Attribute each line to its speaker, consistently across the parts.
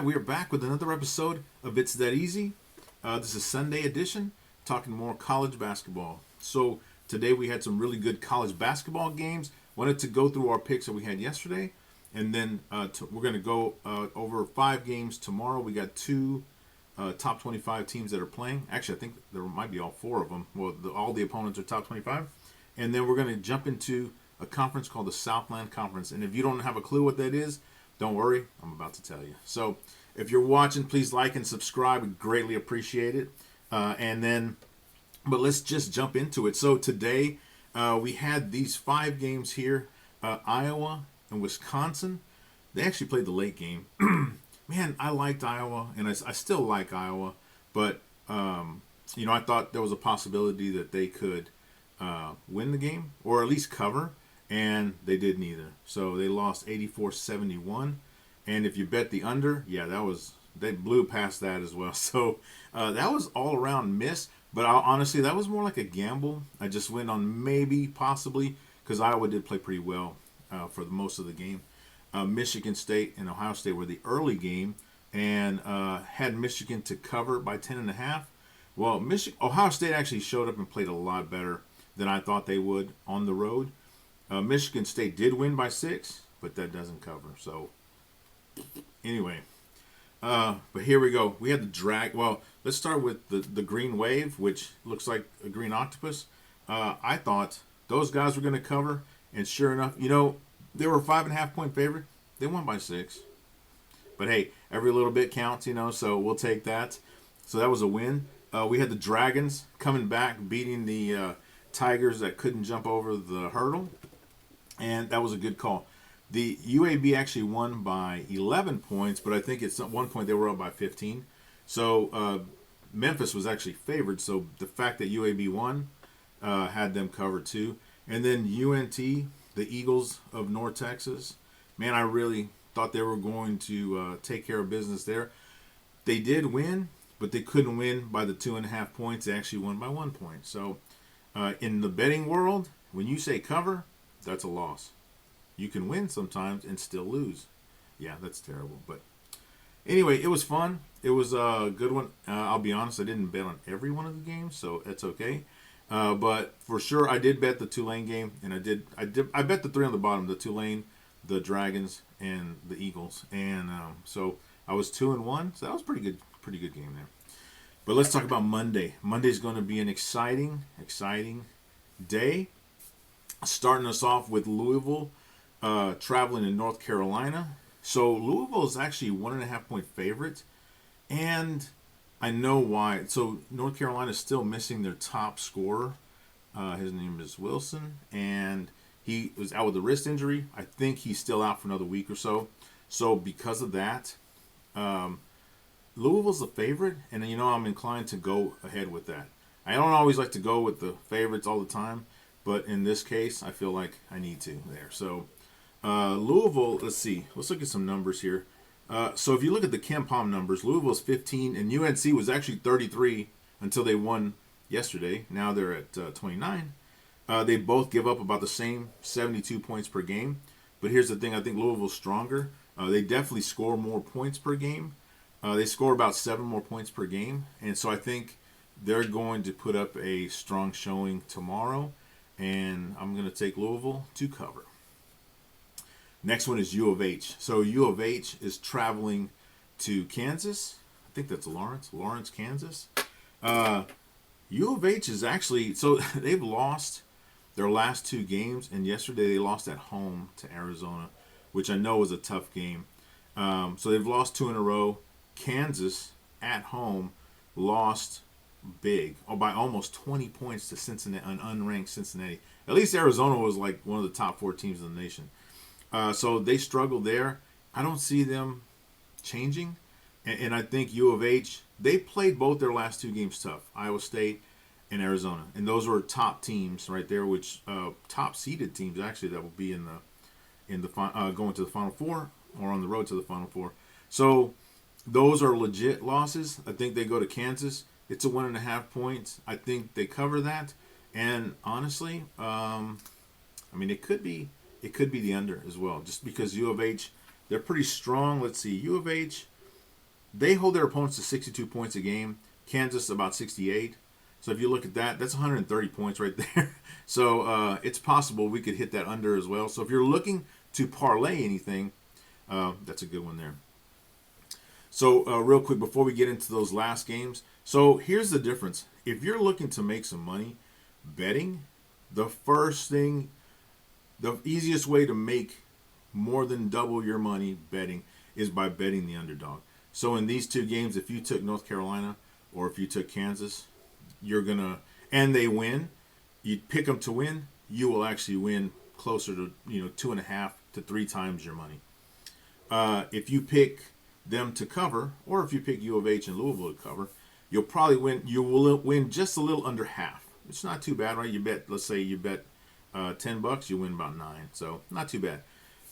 Speaker 1: right, we are back with another episode of It's That Easy. This is Sunday edition, talking more college basketball. So today we had some really good college basketball games. Wanted to go through our picks that we had yesterday, and then we're going to go over 5 games tomorrow. We got 2 top 25 teams that are playing. Actually, I think there might be all 4 of them. Well, all the opponents are top 25. And then we're going to jump into a conference called the Southland Conference. And if you don't have a clue what that is, don't worry, I'm about to tell you. So if you're watching, please like and subscribe. We greatly appreciate it. But let's just jump into it. So today we had these 5 games here. Iowa and Wisconsin. They actually played the late game. Man, I liked Iowa, and I still like Iowa. But, I thought there was a possibility that they could win the game, or at least cover. And they did neither. So they lost 84-71. And if you bet the under, they blew past that as well. So that was all around miss. But honestly, that was more like a gamble. I just went on maybe, possibly, because Iowa did play pretty well for most of the game. Michigan State and Ohio State were the early game, and had Michigan to cover by 10.5. Well, Ohio State actually showed up and played a lot better than I thought they would on the road. Michigan State did win by 6, but that doesn't cover. So, anyway, but here we go. We had the drag. Well, let's start with the green wave, which looks like a green octopus. I thought those guys were going to cover, and sure enough, they were a 5.5 point favorite. They won by 6. But hey, every little bit counts, so we'll take that. So that was a win. We had the Dragons coming back, beating the Tigers that couldn't jump over the hurdle. And that was a good call. The UAB actually won by 11 points, but I think at one point they were up by 15. So Memphis was actually favored. So the fact that UAB won had them covered too. And then UNT, the Eagles of North Texas, man, I really thought they were going to take care of business there. They did win, but they couldn't win by the 2.5 points. They actually won by 1 point. So in the betting world, when you say cover, that's a loss. You can win sometimes and still lose. Yeah, that's terrible. But anyway, it was fun. It was a good one. I'll be honest, I didn't bet on every one of the games, so that's okay. But for sure, I did bet the Tulane game, and I bet the 3 on the bottom: the Tulane, the Dragons, and the Eagles. And so I was 2-1. So that was pretty good game there. But let's talk about Monday. Monday's going to be an exciting day. Starting us off with Louisville traveling to North Carolina. So Louisville is actually 1.5 point favorite, and I know why. So North Carolina is still missing their top scorer. His name is Wilson, and he was out with a wrist injury. I think he's still out for another week or so. So because of that, Louisville's the favorite, and I'm inclined to go ahead with that. I don't always like to go with the favorites all the time, but in this case, I feel like I need to there. So Louisville, let's see. Let's look at some numbers here. So if you look at the KenPom numbers, Louisville's 15, and UNC was actually 33 until they won yesterday. Now they're at 29. They both give up about the same, 72 points per game. But here's the thing. I think Louisville's stronger. They definitely score more points per game. They score about 7 more points per game. And so I think they're going to put up a strong showing tomorrow. And I'm going to take Louisville to cover. Next one is U of H. So U of H is traveling to Kansas. I think that's Lawrence, Kansas. U of H is actually, so they've lost their last 2 games, and yesterday they lost at home to Arizona, which I know was a tough game. So they've lost 2 in a row. Kansas at home lost big, by almost 20 points to Cincinnati, an unranked Cincinnati. At least Arizona was like one of the top 4 teams in the nation. So they struggled there. I don't see them changing. And I think U of H, they played both their last 2 games tough, Iowa State and Arizona. And those were top teams right there, which top seeded teams actually that will be in the going to the Final Four or on the road to the Final Four. So those are legit losses. I think they go to Kansas. It's a 1.5 points. I think they cover that. And honestly, it could be the under as well, just because U of H, they're pretty strong. Let's see, U of H, they hold their opponents to 62 points a game. Kansas about 68. So if you look at that, that's 130 points right there. So it's possible we could hit that under as well. So if you're looking to parlay anything, that's a good one there. So real quick before we get into those last games, so here's the difference. If you're looking to make some money betting, the easiest way to make more than double your money betting is by betting the underdog. So in these two games, if you took North Carolina or if you took Kansas, and they win, you pick them to win, you will actually win closer to 2.5 to 3 times your money. If you pick them to cover, or if you pick U of H and Louisville to cover, you'll probably win. You will win just a little under half. It's not too bad, right? Let's say you bet $10, you win about 9, so not too bad.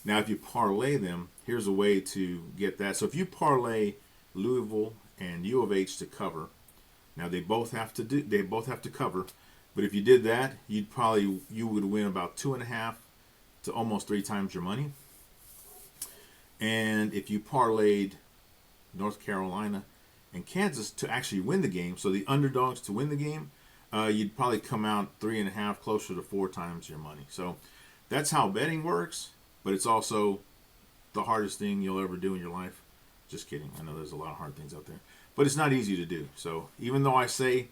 Speaker 1: Now, if you parlay them, here's a way to get that. So if you parlay Louisville and U of H to cover, now they both have to cover, but if you did that, you would win about 2.5 to almost 3 times your money. And if you parlayed North Carolina and Kansas to actually win the game, so the underdogs to win the game, you'd probably come out 3.5, closer to 4 times your money. So that's how betting works, but it's also the hardest thing you'll ever do in your life. Just kidding. I know there's a lot of hard things out there, but it's not easy to do. So even though I say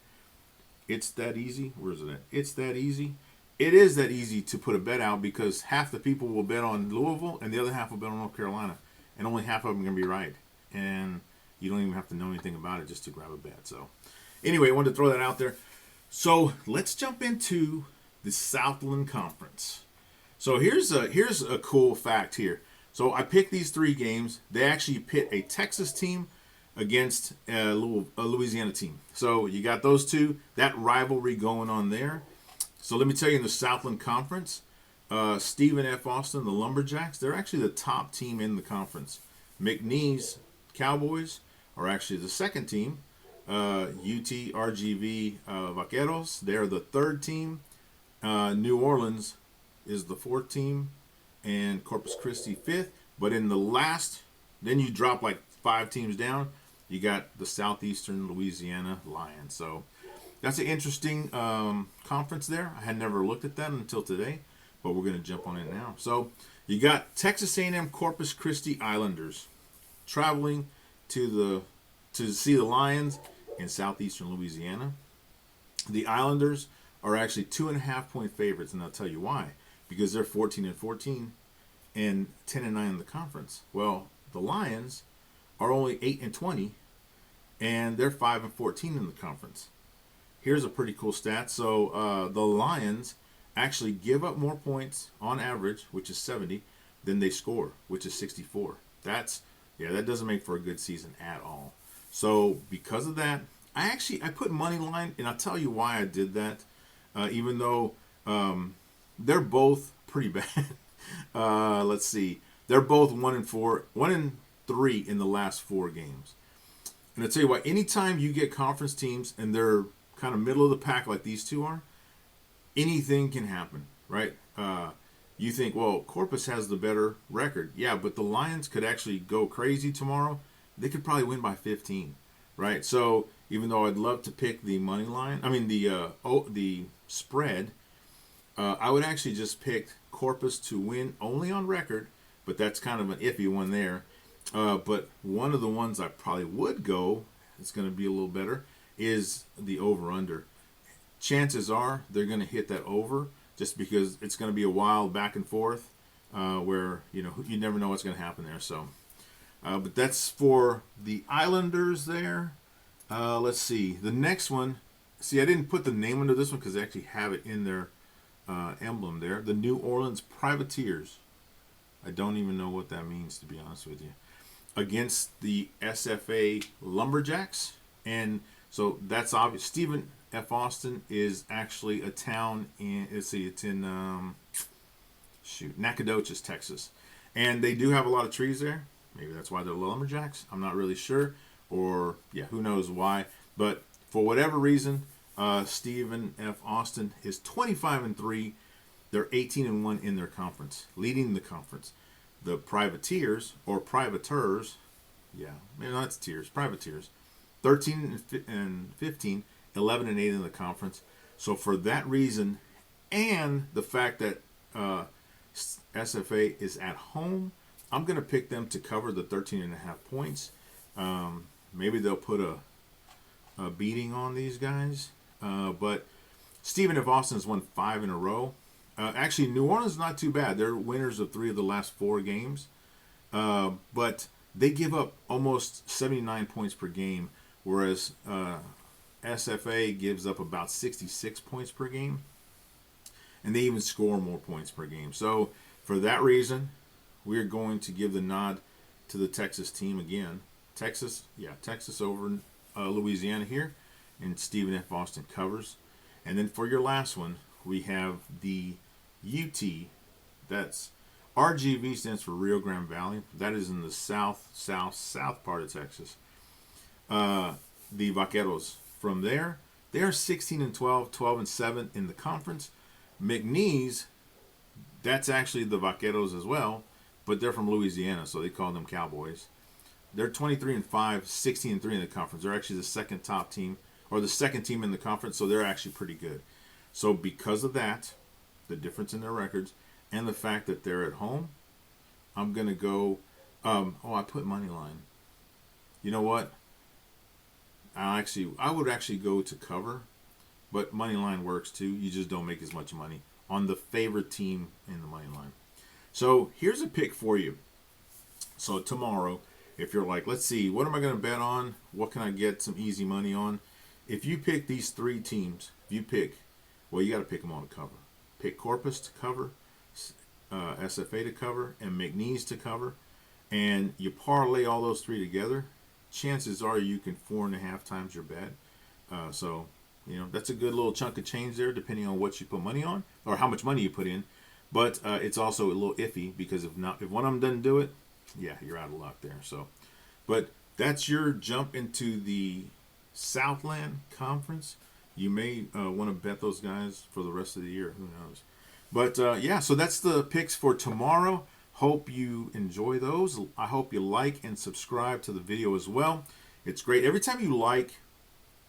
Speaker 1: it's that easy, where is it at? It's that easy. It is that easy to put a bet out because half the people will bet on Louisville and the other half will bet on North Carolina, and only half of them are going to be right. And you don't even have to know anything about it just to grab a bet. So anyway, I wanted to throw that out there. So let's jump into the Southland Conference. So here's a cool fact here. So I picked these 3 games. They actually pit a Texas team against a Louisiana team. So you got those two, that rivalry going on there. So let me tell you, in the Southland Conference, Stephen F. Austin, the Lumberjacks, they're actually the top team in the conference. McNeese Cowboys are actually the second team. UTRGV Vaqueros, they're the third team. New Orleans is the fourth team, and Corpus Christi fifth. But in the last, then you drop like 5 teams down. You got the Southeastern Louisiana Lions. So that's an interesting conference there. I had never looked at that until today, but we're going to jump on it now. So you got Texas A&M Corpus Christi Islanders traveling to see the Lions in southeastern Louisiana. The Islanders are actually 2.5-point favorites, and I'll tell you why. Because they're 14-14 and 10-9 in the conference. Well, the Lions are only 8-20, and they're 5-14 in the conference. Here's a pretty cool stat. So the Lions actually give up more points on average, which is 70, than they score, which is 64. That doesn't make for a good season at all. So because of that, I put money line, and I'll tell you why I did that. Even though they're both pretty bad. Let's see, they're both 1-4, 1-3 in the last 4 games. And I'll tell you what, anytime you get conference teams and they're kind of middle of the pack like these two are, anything can happen, right? You think, well, Corpus has the better record. Yeah, but the Lions could actually go crazy tomorrow. They could probably win by 15, right? So even though I'd love to pick the money line, the spread, I would actually just pick Corpus to win only on record, but that's kind of an iffy one there. But one of the ones I probably would go, it's going to be a little better, is the over-under. Chances are they're going to hit that over just because it's going to be a wild back and forth where, you never know what's going to happen there. So, but that's for the Islanders there. Let's see. The next one, I didn't put the name under this one because they actually have it in their emblem there. The New Orleans Privateers. I don't even know what that means, to be honest with you. Against the SFA Lumberjacks. And so that's obvious. Stephen F. Austin is actually a town in, it's in Nacogdoches, Texas. And they do have a lot of trees there. Maybe that's why they're Lumberjacks. I'm not really sure. Or, who knows why. But for whatever reason, Stephen F. Austin is 25-3. They're 18-1 in their conference, leading the conference. The Privateers, or Privateurs, Yeah, man, that's tiers, private tiers. 13 and 15, 11 and 8 in the conference. So for that reason, and the fact that SFA is at home, I'm going to pick them to cover the 13 and a half points. Maybe they'll put a beating on these guys. But Stephen F. Austin has won 5 in a row. Actually, New Orleans is not too bad. They're winners of 3 of the last 4 games. But they give up almost 79 points per game, whereas SFA gives up about 66 points per game. And they even score more points per game. So for that reason, we're going to give the nod to the Texas team again. Texas over Louisiana here, and Stephen F. Austin covers. And then for your last one, we have the UT. That's RGV stands for Rio Grande Valley. That is in the south part of Texas. The Vaqueros from there, they are 16 and 12, 12 and 7 in the conference. McNeese, that's actually the Vaqueros as well, but they're from Louisiana, so they call them Cowboys. They're 23 and 5, 16 and 3 in the conference. They're actually the second top team, or the second team in the conference, so they're actually pretty good. So because of that, the difference in their records, and the fact that they're at home, I'm going to go, I put money line. You know what? I would actually go to cover, but money line works too. You just don't make as much money on the favorite team in the money line. So here's a pick for you. So tomorrow, if you're like, let's see, what am I going to bet on? What can I get some easy money on? If you pick these 3 teams, you got to pick them all to cover. Pick Corpus to cover, SFA to cover, and McNeese to cover, and you parlay all those 3 together, chances are you can 4.5 times your bet. So, that's a good little chunk of change there, depending on what you put money on or how much money you put in. But it's also a little iffy because if one of them doesn't do it, yeah, you're out of luck there. So, but that's your jump into the Southland Conference. You may want to bet those guys for the rest of the year. Who knows? But so that's the picks for tomorrow. Hope you enjoy those. I hope you like and subscribe to the video as well. It's great. Every time you like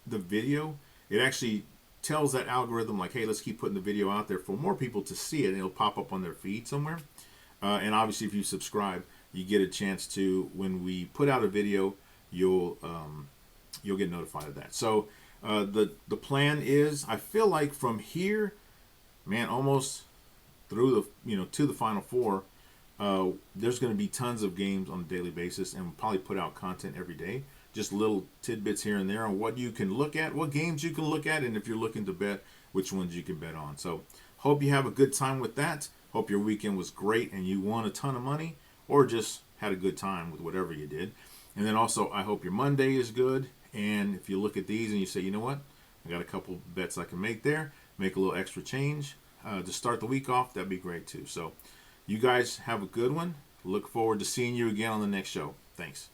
Speaker 1: the video, it actually tells that algorithm like, hey, let's keep putting the video out there for more people to see it, and it'll pop up on their feed somewhere. And obviously, if you subscribe, you get a chance to, when we put out a video, you'll get notified of that. So the plan is, I feel like from here, man, almost through to the Final Four, there's going to be tons of games on a daily basis, and we'll probably put out content every day. Just little tidbits here and there on what you can look at, what games you can look at, and if you're looking to bet, which ones you can bet on. So hope you have a good time with that. Hope your weekend was great and you won a ton of money, or just had a good time with whatever you did. And then also, I hope your Monday is good. And if you look at these and you say, you know what, I got a couple bets I can make there, make a little extra change to start the week off, that'd be great too. So you guys have a good one. Look forward to seeing you again on the next show. Thanks.